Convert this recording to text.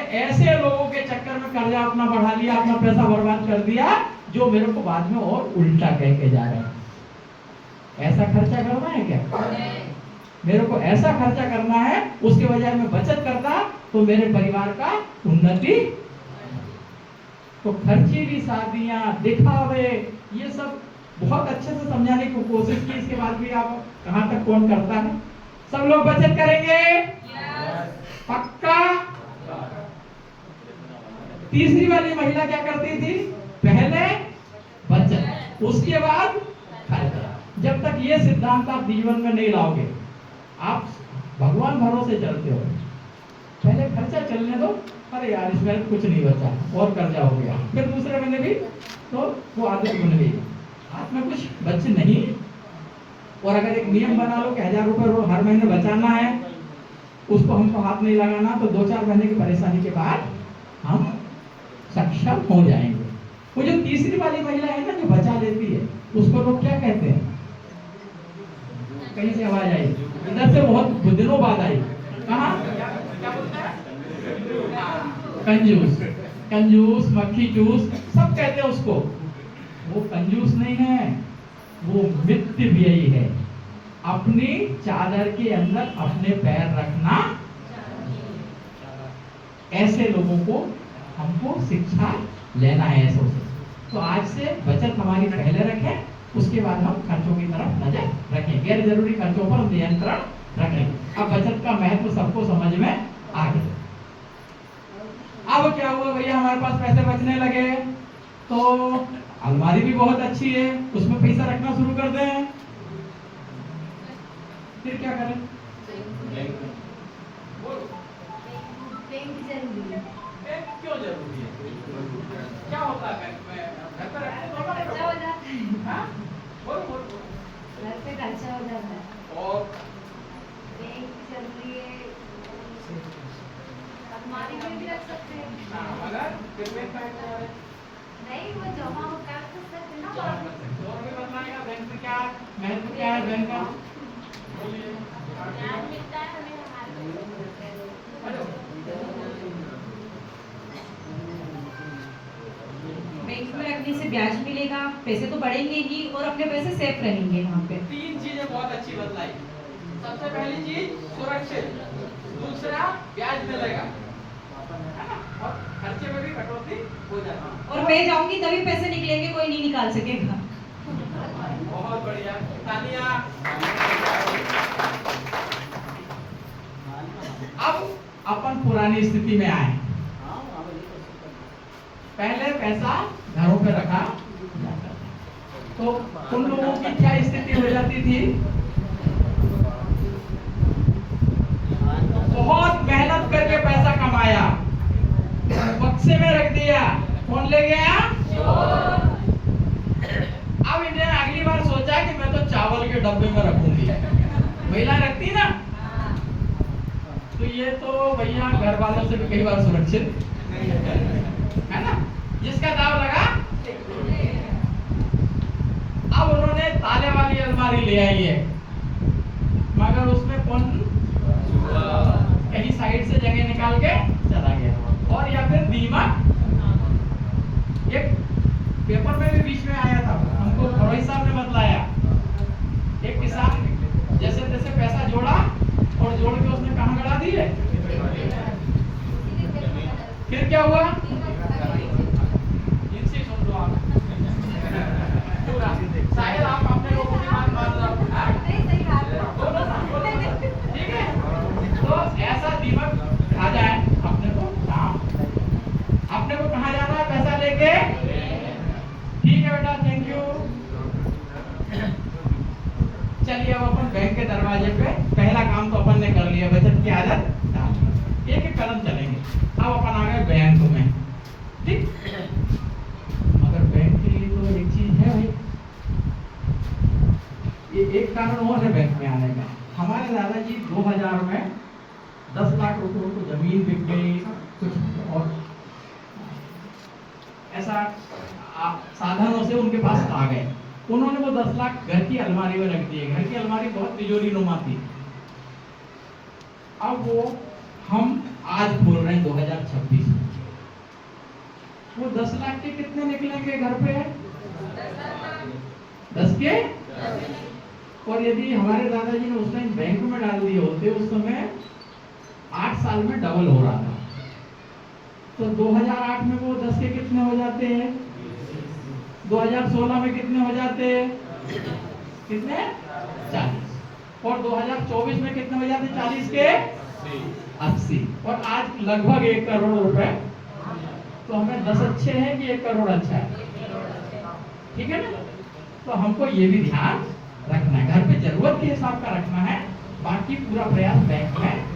ऐसे लोगों के चक्कर में कर्जा अपना बढ़ा लिया, अपना पैसा बर्बाद कर दिया, जो मेरे को बाद में और उल्टा कह के जा रहे हैं। ऐसा खर्चा करना है क्या? मेरे को ऐसा खर्चा करना है, उसके बजाय मैं बचत करता तो मेरे परिवार का उन्नति। तो खर्चीली शादियां, दिखावे, ये सब बहुत अच्छे से समझाने की कोशिश की, इसके बाद भी आप कहां तक कौन करता है? सब लोग बचत करेंगे? पक्का? तीसरी वाली महिला क्या करती थी? पहले बचत, उसके बाद खर्चा। जब तक ये सिद्धांत आप जीवन में नहीं लाओगे, आप भगवान भरोसे चलते हो, पहले खर्चा चलने दो, अरे यार इसमें कुछ नहीं बचा और कर्जा हो गया, फिर दूसरे महीने भी तो वो आदत बन गई, हाथ में कुछ बच नहीं। और अगर एक नियम बना लो कि 1000 रुपए हर महीने बचाना है, उसको हमको हाथ नहीं लगाना, तो 2-4 महीने की परेशानी के बाद हम सक्षम हो जाएंगे। वो जो तीसरी वाली महिला है ना, जो बचा लेती है, उसको लोग क्या कहते हैं? कहीं से आवाज आई, इधर से बहुत दिनों बाद आई। कहाँ? क्या बोलते हैं? कंजूस, कंजूस, मक्खी चूस, सब कहते हैं उसको। वो कंजूस नहीं है, वो मित्र व्ययी है। अपनी चादर के अंदर अपने पैर रखना, ऐसे लोगों को हमको शिक्षा लेना है ऐसों से। तो आज से बचत हमारी पहले रखें, उसके बाद हम खर्चों की तरफ नजर रखें, गैर जरूरी खर्चों पर नियंत्रण रखें। अब बचत का महत्व सबको समझ में आ गया। अब क्या हुआ भैया, हमारे पास पैसे बचने लगे, तो अलमारी भी बहुत अच्छी है, उसमें पैसा रखना शुरू कर दें। फिर क्या करें? क्यों जरूरी है? क्या होता है बैंक में? घर पे रखने दो ना, खर्चा हो जाता है। हाँ? बोल। घर पे खर्चा हो जाता है। और बैंक जरूरी है, अलमारी में भी रख सकते हैं। हाँ, मगर फिर बैंक नहीं, वो जमा हो कर सकते हैं ना। और भी बताएगा बैंक में क्या महत्व क्या है बैंक का? ज्ञान मिलता है हमें हमारे। बैंक में रखने से ब्याज मिलेगा, पैसे तो बढ़ेंगे ही और अपने पैसे सेफ रहेंगे वहाँ पे। 3 चीजें बहुत अच्छी बदलाई। सबसे पहली चीज सुरक्षित, दूसरा ब्याज मिलेगा, है ना? और खर्चे में भी कटौती हो जाती है। और मैं जाऊंगी तभी पैसे निकलेंगे, कोई नहीं निकाल सकेगा। बहुत बढ़िया, तालियां। अब अपन पुरानी स्थिति में आए। पहले पैसा घरों पे रखा जाता था, तो उन लोगों की क्या स्थिति हो जाती थी? बहुत मेहनत करके पैसा कमाया, बक्से में रख दिया, कौन ले गया? अब इन्हें अगली बार सोचा कि मैं तो चावल के डब्बे में रखूंगी। महिला रखती ना, तो ये तो भैया घर वालों से भी कई बार सुरक्षित है ना, जिसका दाव लगा। अब उन्होंने ताले वाली अलमारी ले आई है, मगर उसमें कौन कहीं साइड से जगह निकाल के चला गया, और या फिर दीमक। एक पेपर में भी बीच में आया था, हमको फरोही साहब ने बतलाया, एक किसान जैसे तैसे पैसा जोड़ा और जोड़ के उसने कहाँ गड़ा दी है? फिर क्या हुआ? इनसे सुन लो आप, शायद आप अपने लोगों की बात मान रहे हो। ठीक है, तो ऐसा दीमक खा जाए अपने को कहाँ जाना है पैसा लेके? ठीक है बेटा, थैंक यू। चलिए अब अपन बैंक के दरवाजे पे पहला काम तो अपन ने कर लिया, बचत की आदत डाल, एक कदम चलेंगे। अब अपन आ गए बैंक में, ठीक? मगर बैंक के लिए तो एक चीज है भाई, ये एक कारण और है बैंक में आने का। हमारे दादाजी 2000 में 10 लाख रुपए को जमीन बिक गई, कुछ और ऐसा साधनों से उनके पास आ गए। उन्होंने वो 10 लाख घर की अलमारी में रख दिए। घर की अलमारी बहुत तिजोरी नुमा थी। अब वो हम आज बोल रहे हैं 2026, वो 10 लाख के कितने निकलेंगे घर पे? 10 के। और यदि हमारे दादाजी ने उस टाइम बैंक में डाल दिए होते, उस समय 8 साल में डबल हो रहा था, तो 2008 में वो 10 के कितने हो जाते हैं? 2016 में कितने हो जाते हैं? कितने? 40। और 2024 में कितने हो जाते? 40 के 80। और आज लगभग 1 करोड़ रुपए। तो हमें 10 अच्छे हैं कि 1 करोड़ अच्छा है? ठीक है ना? तो हमको ये भी ध्यान रखना है, घर पे जरूरत के हिसाब का रखना है, बाकी पूरा प्रयास बैंक में